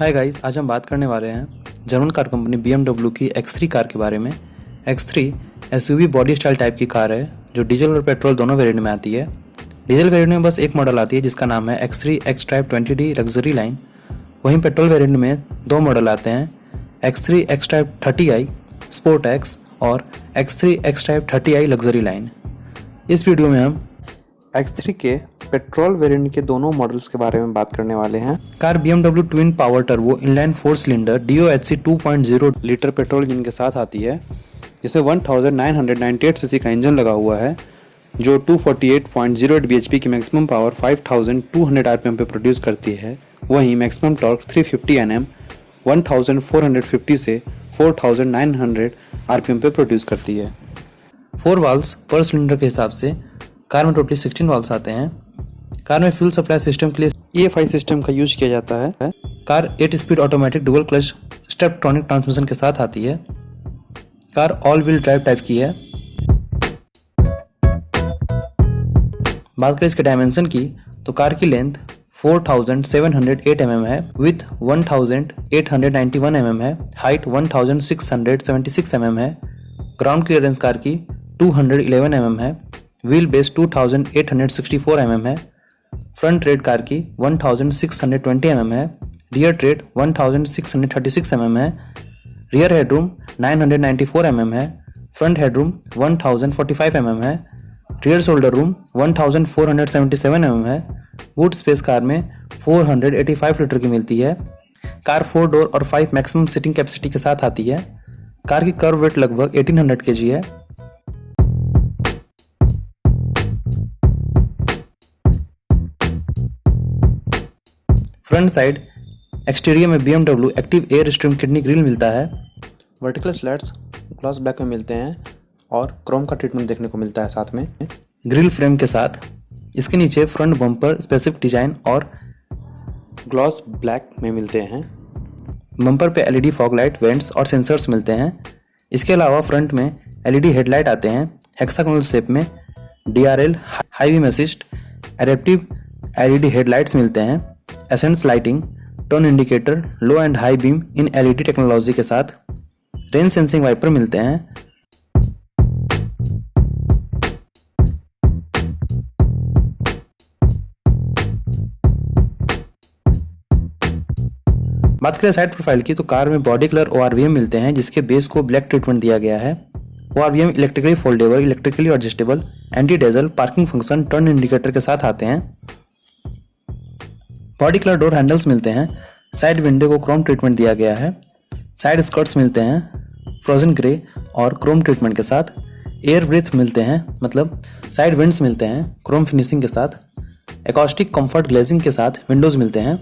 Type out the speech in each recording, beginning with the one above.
Hi guys, आज हम बात करने वाले हैं जर्मन कार कंपनी BMW की X3 कार के बारे में। X3 SUV body style type की कार है जो डीजल और पेट्रोल दोनों वेरिएंट में आती है। डीजल वेरिएंट में बस एक मॉडल आती है जिसका नाम है X3 X-Drive 20D luxury line. वहीं पेट्रोल वेरिएंट में दो मॉडल आते हैं, X3 X-Drive 30i sport X और X3 X-Drive 30i luxury line. इस वीडियो में हम X3 के पेट्रोल वेरिएंट के दोनों मॉडल्स के बारे में बात करने वाले हैं। Car BMW twin power turbo inline 4 cylinder DOHC 2.0 litre petrol engine के साथ आती है, जिसमें 1998 सीसी का इंजन लगा हुआ है जो 248.08 bhp की मैक्सिमम पावर 5200 rpm पे प्रोड्यूस करती है। वहीं मैक्सिमम टॉर्क 350 Nm 1450 से 4900 rpm पे प्रोड्यूस करती है। 4 वाल्व्स पर सिलेंडर के हिसाब से कार में टोटली 16 वाल्व्स आते हैं। कार में फ्यूल सप्लाई सिस्टम के लिए EFI सिस्टम का यूज किया जाता है। Car 8 speed automatic dual clutch Steptronic transmission के साथ आती है। Car all wheel drive type की है। बात करें इसके डायमेंशन की तो कार की लेंथ 4708 mm है, विथ 1891 mm है, हाइट 1676 mm है, ग्राउंड क्लियरेंस कार की 211 mm है, व्हील बेस 2864 mm है, फ्रंट रेड कार की 1620 mm है, रियर ट्रेड 1636 mm है, रियर हेडरूम 994 mm है, फ्रंट हेडरूम 1045 mm है, रियर शोल्डर रूम 1477 mm है। बूट स्पेस कार में 485 लीटर की मिलती है। कार 4 डोर और 5 मैक्सिमम सीटिंग कैपेसिटी के साथ आती है। कार की कर्व वेट लगभग 1800 kg है। फ्रंट साइड एक्सटीरियर में BMW active air stream kidney grill मिलता है। वर्टिकल स्लैट्स ग्लास ब्लैक में मिलते हैं और क्रोम का ट्रीटमेंट देखने को मिलता है साथ में ग्रिल फ्रेम के साथ। इसके नीचे फ्रंट बम्पर स्पेसिफिक डिजाइन और ग्लॉस ब्लैक में मिलते हैं। बम्पर पे LED फॉग लाइट, वेंट्स और सेंसर्स मिलते हैं। इसके अलावा फ्रंट में LED हेडलाइट आते हैं हेक्सागोनल शेप में। DRL high beam assist, adaptive LED headlights मिलते हैं। Essence lighting, turn indicator, low and high beam in LED technology के साथ। रेन सेंसिंग वाइपर मिलते हैं। बात करें साइड प्रोफाइल की तो कार में बॉडी कलर ORVM मिलते हैं जिसके बेस को ब्लैक ट्रीटमेंट दिया गया है। ORVM electrically foldable, electrically adjustable, anti dazzle, parking function, turn indicator के साथ आते हैं। बॉडी कलर डोर हैंडल्स मिलते हैं। साइड विंडो को क्रोम ट्रीटमेंट दिया गया है। साइड स्कर्ट्स मिलते हैं फ्रोजन ग्रे और क्रोम ट्रीटमेंट के साथ। एयर ब्रेथ मिलते हैं, मतलब साइड विंड्स मिलते हैं क्रोम फिनिशिंग के साथ। एकॉस्टिक कंफर्ट ग्लेजिंग के साथ विंडोज मिलते हैं।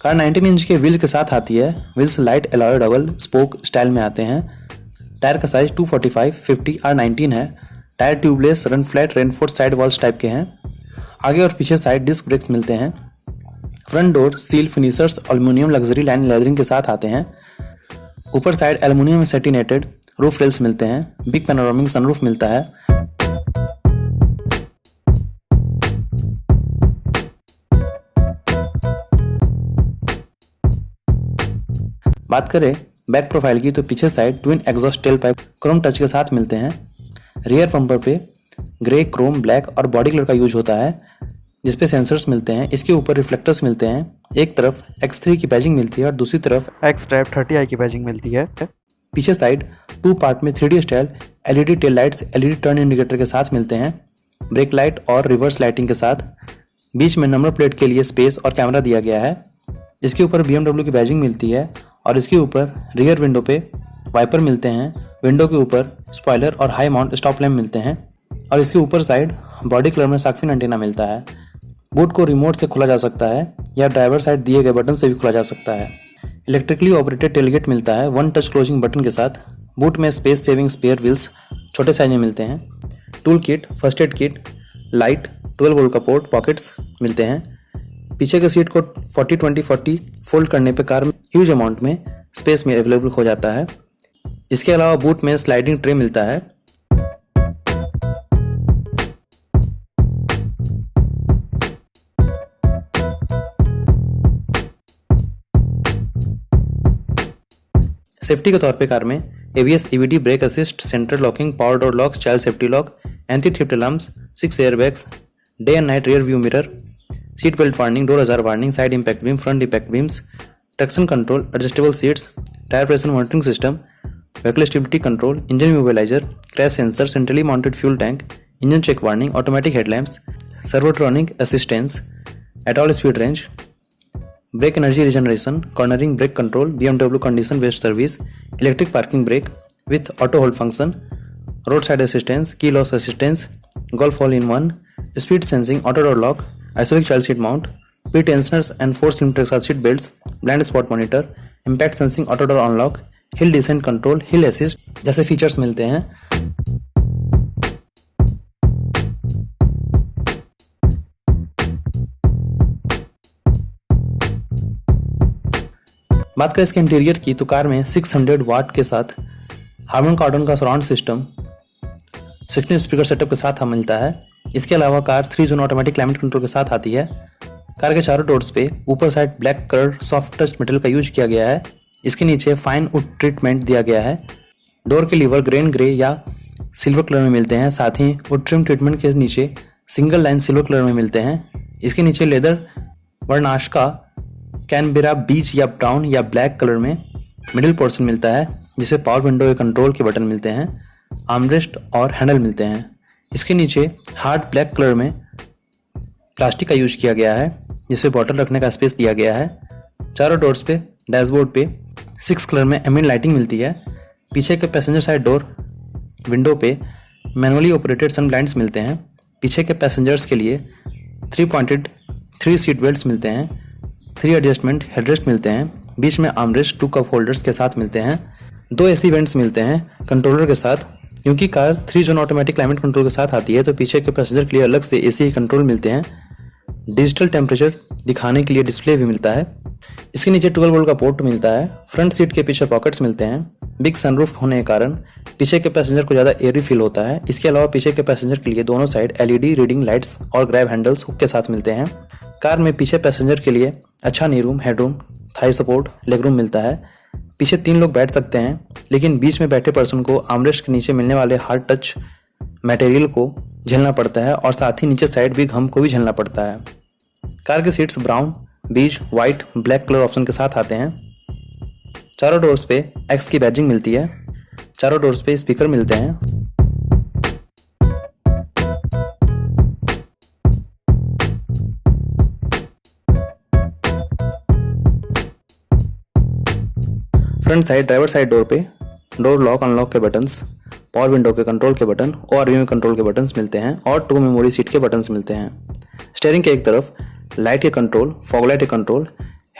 कार 19 इंच के व्हील के साथ आती है। Wheels light alloy double spoke style में आते हैं। टायर का साइज 245 50 R19 है। Tyre tubeless run flat reinforce side walls type के हैं। आगे और पीछे साइड डिस्क ब्रेक्स मिलते हैं। Front door seal finishers aluminium luxury line leathering के साथ आते हैं। ऊपर साइड एल्युमिनियम में सेटिनेटेड रूफ रेल्स मिलते हैं। बिग पैनोरामिक सनरूफ मिलता है। बात करें बैक प्रोफाइल की तो पीछे side twin exhaust tell pipe Chrome touch के साथ मिलते हैं। रियर बम्पर पे ग्रे, क्रोम, ब्लैक और बॉडी कलर का यूज होता है जिसपे सेंसर्स मिलते हैं। इसके ऊपर रिफ्लेक्टर्स मिलते हैं। एक तरफ X3 की बैजिंग मिलती है और दूसरी तरफ X-Drive 30i की बैजिंग मिलती है। पीछे साइड 2 पार्ट में 3D style LED tail lights LED turn indicator के साथ मिलते हैं, ब्रेक लाइट और रिवर्स लाइटिंग के साथ। बीच में नंबर प्लेट के लिए स्पेस और कैमरा दिया गया है। इसके ऊपर BMW की बैजिंग मिलती है और इसके ऊपर रियर विंडो पे वाइपर मिलते हैं। विंडो के ऊपर स्पॉइलर और हाई माउंट स्टॉप लैम्प मिलते हैं और इसके ऊपर साइड बॉडी कलर में शार्क फिन एंटीना मिलता है। बूट को रिमोट से खोला जा सकता है या ड्राइवर साइड दिए गए बटन से भी खोला जा सकता है। इलेक्ट्रिकली ऑपरेटेड टेलगेट मिलता है 1 टच क्लोजिंग बटन के साथ। बूट में स्पेस सेविंग स्पेयर व्हील्स छोटे साइज में मिलते हैं। Tool kit, first aid kit, light, 12 volt का पोर्ट, पॉकेट्स मिलते हैं। पीछे के सीट को 40-20-40 फोल्ड करने पे कार में ह्यूज अमाउंट में स्पेस में अवेलेबल हो जाता है। इसके अलावा बूट में स्लाइडिंग ट्रे मिलता है। सेफ्टी के तौर पे कार में ABS, EBD, brake assist, centre locking, power door locks, child safety lock, anti theft alarms, 6 airbags, day and night rear view mirror, seat belt warning, door ajar warning, side impact beam, front impact beams, traction control, adjustable seats, tyre pressure monitoring system, vehicle stability control, engine immobiliser, crash sensor, centrally mounted fuel tank, engine check warning, automatic headlamps, servotronic assistance at all speed range, brake energy regeneration, cornering brake control, BMW condition based service, electric parking brake with auto hold function, road side assistance, key loss assistance, golf all in one, speed sensing, auto door lock, ISOFIX child seat mount, pretensioners and 4 cylinder के साथ seat belts, blind spot monitor, impact sensing, auto door unlock, hill descent control, hill assist जैसे features मिलते हैं। बात करें इसके interior की तो कार में 600 वाट के साथ हार्मन कार्डन का सराउंड सिस्टम 16 स्पीकर सेटअप के साथ हमें मिलता है। इसके अलावा car 3 zone automatic climate control के साथ आती है। कार के चारों डोर्स पे ऊपर side black colour soft touch material का यूज किया गया है। इसके नीचे फाइन वुड ट्रीटमेंट दिया गया है। डोर के लीवर ग्रेन ग्रे या सिल्वर कलर में मिलते हैं। साथ ही वुड ट्रिम ट्रीटमेंट के नीचे सिंगल लाइन सिल्वर कलर में मिलते हैं। इसके नीचे लेदर वर्णाश्का कैनबेरा बीच या ब्राउन या ब्लैक कलर में मिडिल पोर्शन मिलता है, जिसे पावर विंडो के कंट्रोल के बटन मिलते हैं, आर्मरेस्ट और हैंडल मिलते हैं। इसके नीचे हार्ड ब्लैक कलर में प्लास्टिक का यूज किया गया है, जिसपे बॉटल रखने का स्पेस दिया गया है। चारों डोर्स पे डैशबोर्ड पे 6 कलर में एम्बिएंट लाइटिंग मिलती है। पीछे के पैसेंजर साइड डोर विंडो पे मैनुअली ऑपरेटेड सन ब्लाइंड्स मिलते हैं। पीछे के पैसेंजर्स के लिए 3 पॉइंटेड 3 सीट बेल्ट्स मिलते हैं। 3 एडजस्टमेंट हेडरेस्ट मिलते हैं। बीच में आर्मरेस्ट 2 कप होल्डर्स के साथ मिलते हैं। 2 AC वेंट्स मिलते हैं कंट्रोलर के साथ। क्योंकि car 3 zone automatic climate control के साथ आती है, तो पीछे के पैसेंजर के लिए अलग से AC कंट्रोल मिलते हैं। डिजिटल टेम्परेचर दिखाने के लिए डिस्प्ले भी मिलता है। इसके नीचे 12 वोल्ट का पोर्ट मिलता है। फ्रंट सीट के पीछे पॉकेट्स मिलते हैं। बिग सनरूफ होने के कारण पीछे के पैसेंजर को ज़्यादा एयरी फील होता है। इसके अलावा पीछे के पैसेंजर के लिए दोनों साइड LED रीडिंग लाइट्स और ग्रैब हैंडल्स हुक के साथ मिलते हैं। कार में पीछे पैसेंजर के लिए अच्छा नी room, headroom, Thai support, leg room मिलता है। पीछे 3 लोग बैठ सकते हैं, लेकिन बीच में बैठे पर्सन को आर्मरेस्ट के नीचे मिलने वाले हार्ड टच मटेरियल को झेलना पड़ता है और साथ ही नीचे साइड भी घम को भी झेलना पड़ता है। कार के सीट्स ब्राउन, बीज, व्हाइट, ब्लैक कलर ऑप्शन के साथ आते हैं। चारों डोर्स पे X की बैजिंग मिलती है। चारों डोर्स पे स्पीकर मिलते हैं। Front side driver side door पे डोर लॉक अनलॉक के बटन्स, पावर विंडो के कंट्रोल के बटन, ORV कंट्रोल के बटन्स मिलते हैं और 2 मेमोरी सीट के बटन्स मिलते हैं। स्टीयरिंग के एक तरफ लाइट के कंट्रोल, फॉग लाइट के कंट्रोल,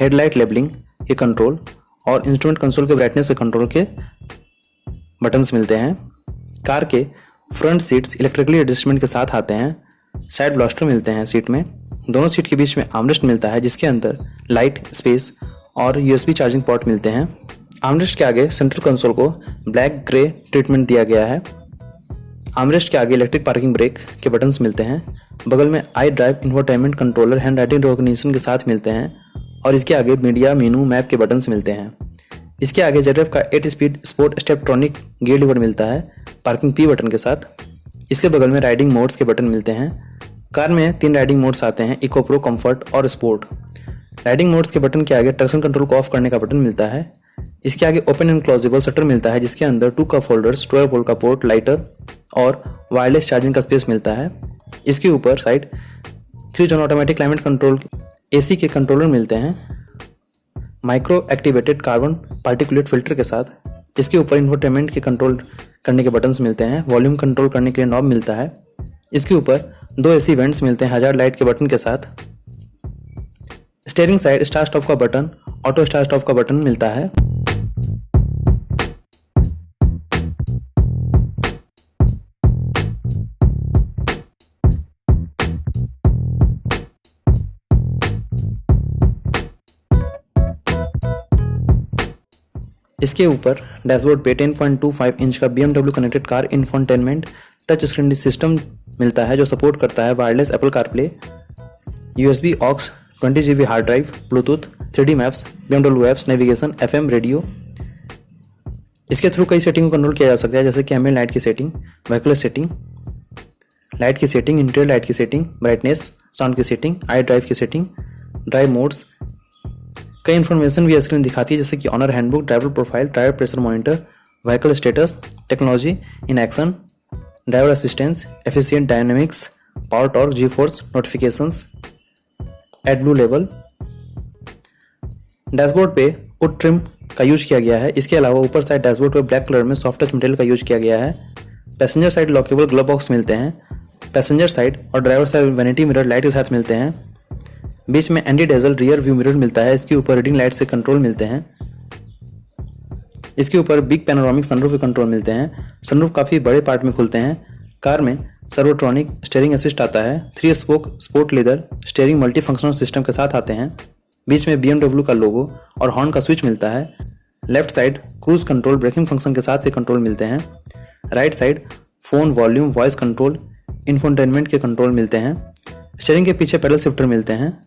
हेडलाइट लेबलिंग के कंट्रोल और इंस्ट्रूमेंट कंसोल के ब्राइटनेस के कंट्रोल के बटन्स मिलते हैं। कार के फ्रंट सीट्स इलेक्ट्रिकली एडजस्टमेंट के साथ आते हैं। साइड ब्लास्टर मिलते हैं सीट में। दोनों सीट के बीच में आर्मरेस्ट मिलता है, जिसके अंदर लाइट, स्पेस और USB चार्जिंग पोर्ट मिलते हैं। आर्मरेस्ट के आगे सेंट्रल कंसोल को ब्लैक ग्रे ट्रीटमेंट दिया गया है। आर्मरेस्ट के आगे इलेक्ट्रिक पार्किंग ब्रेक के बटन्स मिलते हैं। बगल में iDrive infotainment controller hand writing recognition के साथ मिलते हैं और इसके आगे मीडिया, मेनू, मैप के बटन्स मिलते हैं। इसके आगे ZF का 8 speed sport Steptronic gear lever मिलता है पार्किंग P बटन के साथ। इसके बगल में राइडिंग मोड्स के बटन मिलते हैं। कार में 3 राइडिंग मोड्स आते हैं, इको, प्रो, कंफर्ट और स्पोर्ट। राइडिंग मोड्स के बटन के आगे ट्रैक्शन कंट्रोल को ऑफ करने का बटन मिलता है। इसके आगे ओपन एंड क्लोजेबल शटर मिलता है, जिसके अंदर 2 कप होल्डर्स, 12 वोल्ट का पोर्ट, लाइटर और वायरलेस चार्जिंग का स्पेस मिलता है। इसके ऊपर side 3 zone automatic climate control AC के कंट्रोलर मिलते हैं micro activated carbon particulate filter के साथ। इसके ऊपर इंफोटेनमेंट के कंट्रोल करने के बटन्स मिलते हैं। वॉल्यूम कंट्रोल करने के लिए नॉब मिलता है। इसके ऊपर 2 एसी वेंट्स मिलते हैं हजार्ड लाइट के बटन के साथ। स्टीयरिंग साइड स्टार्ट स्टॉप का बटन, ऑटो स्टार्ट स्टॉप का बटन मिलता है। इसके ऊपर डैशबोर्ड पे 10.25 इंच का BMW connected car infotainment touch screen system मिलता है जो सपोर्ट करता है wireless Apple CarPlay, USB aux, 20 GB hard drive, Bluetooth, 3D maps, BMW apps, navigation, FM radio. इसके थ्रू कई सेटिंग को कंट्रोल किया जा सकता है जैसे कि एम्बिएंट लाइट की सेटिंग, व्हीकल सेटिंग, लाइट की सेटिंग, इंटीरियर लाइट की सेटिंग, ब्राइटनेस, साउंड की सेटिंग, आई ड्राइव की सेटिंग, ड्राइव मोड्स। कई इन्फॉर्मेशन भी स्क्रीन दिखाती है जैसे कि owner handbook, driver profile, tyre pressure monitor, vehicle status, technology in action, driver assistance, efficient dynamics, power torque, G force, notifications, AdBlue level. Dashboard पे wood trim का use किया गया है। इसके अलावा ऊपर साइड डैशबोर्ड पे ब्लैक कलर में सॉफ्ट टच मटेरियल का यूज किया गया है। Passenger side lockable glove box मिलते हैं। पैसेंजर साइड और driver side vanity mirror light के साथ मिलते हैं। बीच में anti dazzle rear view mirror मिलता है। इसके ऊपर रीडिंग लाइट से कंट्रोल मिलते हैं। इसके ऊपर बिग पैनोरामिक सनरूफ के कंट्रोल मिलते हैं। सनरूफ काफ़ी बड़े पार्ट में खुलते हैं। कार में सर्वोट्रॉनिक स्टीयरिंग असिस्ट आता है। 3 spoke sport leather steering multi functional system के साथ आते हैं। बीच में BMW का लोगो और हॉर्न का स्विच मिलता है। Left side cruise control braking function के साथ ये कंट्रोल मिलते हैं। Right side phone, volume, voice control, infotainment के कंट्रोल मिलते हैं। स्टीयरिंग के पीछे पैडल शिफ्टर मिलते हैं।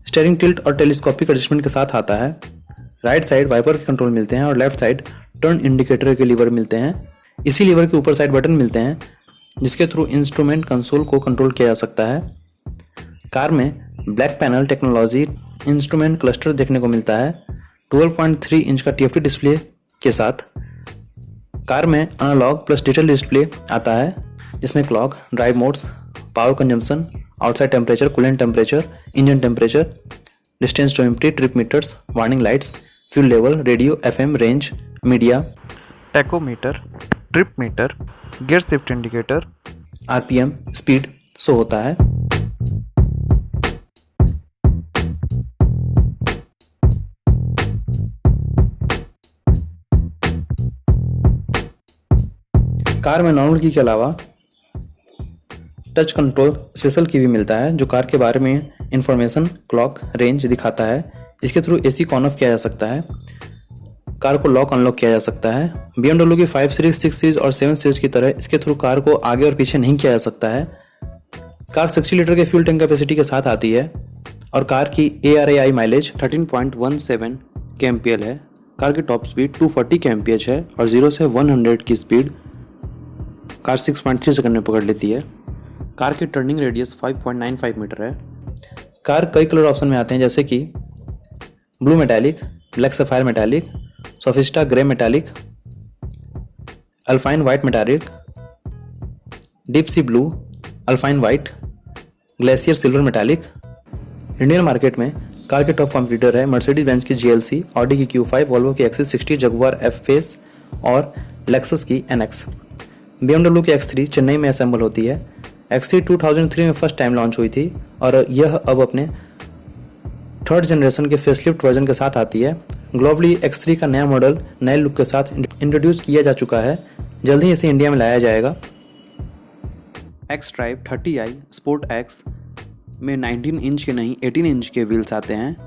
स्टीयरिंग टिल्ट और टेलीस्कोपिक एडजस्टमेंट के साथ आता है। राइट साइड वाइपर के कंट्रोल मिलते हैं और लेफ्ट साइड टर्न इंडिकेटर के लीवर मिलते हैं। इसी लीवर के ऊपर साइड बटन मिलते हैं जिसके थ्रू इंस्ट्रूमेंट कंसोल को कंट्रोल किया जा सकता है। कार में black panel technology instrument cluster देखने को मिलता है 12.3 इंच का TFT डिस्प्ले के साथ। कार में एनालॉग प्लस डिजिटल डिस्प्ले आता है जिसमें clock, drive modes, power consumption, outside temperature, coolant temperature, engine temperature, distance to empty, trip meters, warning lights, fuel level, radio, FM, range, media, tachometer, trip meter, gear shift indicator, RPM, speed show होता है। Car में normal की के अलावा touch control special की भी मिलता है जो कार के बारे में इंफॉर्मेशन, क्लॉक, रेंज दिखाता है। इसके थ्रू AC को ऑन ऑफ किया जा सकता है। कार को लॉक अनलॉक किया जा सकता है। BMW की 5 सीरीज, 6 सीरीज और 7 सीरीज की तरह इसके थ्रू कार को आगे और पीछे नहीं किया जा सकता है। कार 60 लीटर के फ्यूल टैंक कैपेसिटी के साथ आती है और कार की ARAI माइलेज 13.17 kmpl है। कार की टॉप स्पीड 240 kmph है और 0 से 100 की स्पीड कार 6.3 सेकंड में पकड़ लेती है। कार की टर्निंग रेडियस 5.95 मीटर है। कार कई कलर ऑप्शन में आते हैं जैसे कि blue metallic, black sapphire metallic, sophisto grey metallic, alpine white metallic, deep sea blue, alpine white, glacier silver metallic. Indian market में कार के टॉप कॉम्पिटिटर है मर्सिडीज बेंज की GLC, ऑडी की Q5, वोल्वो की XC60, जगुआर F-Pace और Lexus की NX। BMW की X3 Chennai में असेंबल होती है। X3 2003 में फर्स्ट टाइम लॉन्च हुई थी और यह अब अपने 3rd जनरेशन के फेसलिफ्ट वर्जन के साथ आती है। ग्लोबली X3 का नया मॉडल नए लुक के साथ इंट्रोड्यूस किया जा चुका है। जल्द ही इसे इंडिया में लाया जाएगा। X-Drive 30i स्पोर्ट X में 19 इंच के नहीं 18 इंच के व्हील्स आते हैं।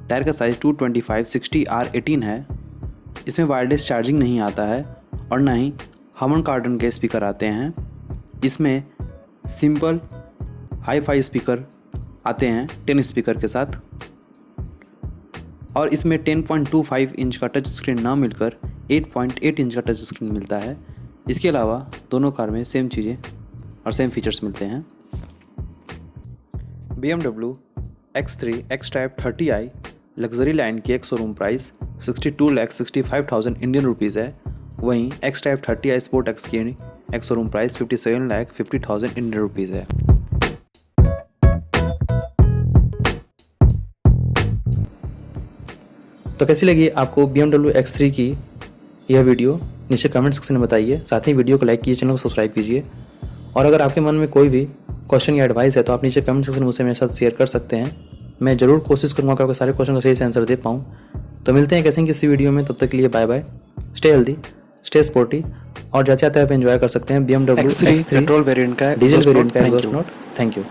टायर का साइज 225/60R18 है। इसमें वायरलेस चार्जिंग नहीं आता है और ना ही हार्मन कार्डन के स्पीकर आते हैं। इसमें सिंपल हाई-फाई स्पीकर आते हैं 10 स्पीकर के साथ और इसमें 10.25 इंच का टच स्क्रीन ना मिलकर 8.8 इंच का टच स्क्रीन मिलता है। इसके अलावा दोनों कार में सेम चीज़ें और सेम फीचर्स मिलते हैं। BMW X3 X-Drive 30i luxury line की एक शोरूम प्राइस 62,65,000 इंडियन रुपीज़ है। वहीं X-Drive 30i स्पोर्ट X की एक शोरूम प्राइस 57,50,000 इंडियन रुपीज़ है। तो कैसी लगी आपको BMW X3 की यह वीडियो नीचे कमेंट सेक्शन में बताइए। साथ ही वीडियो को लाइक कीजिए, चैनल को सब्सक्राइब कीजिए और अगर आपके मन में कोई भी क्वेश्चन या एडवाइस है तो आप नीचे कमेंट सेक्शन में मुझसे मेरे साथ शेयर कर सकते हैं। मैं ज़रूर कोशिश करूँगा कि आपके सारे क्वेश्चन का सही से आंसर दे पाऊँ। तो मिलते हैं कैसे किसी वीडियो में, तब तक के लिए bye bye. Stay healthy, stay sporty, और जाते जाते आप एंजॉय कर सकते हैं BMW X3 पेट्रोल वेरिएंट का डीजल वेरिएंट का एग्जॉस्ट नोट। Thank you.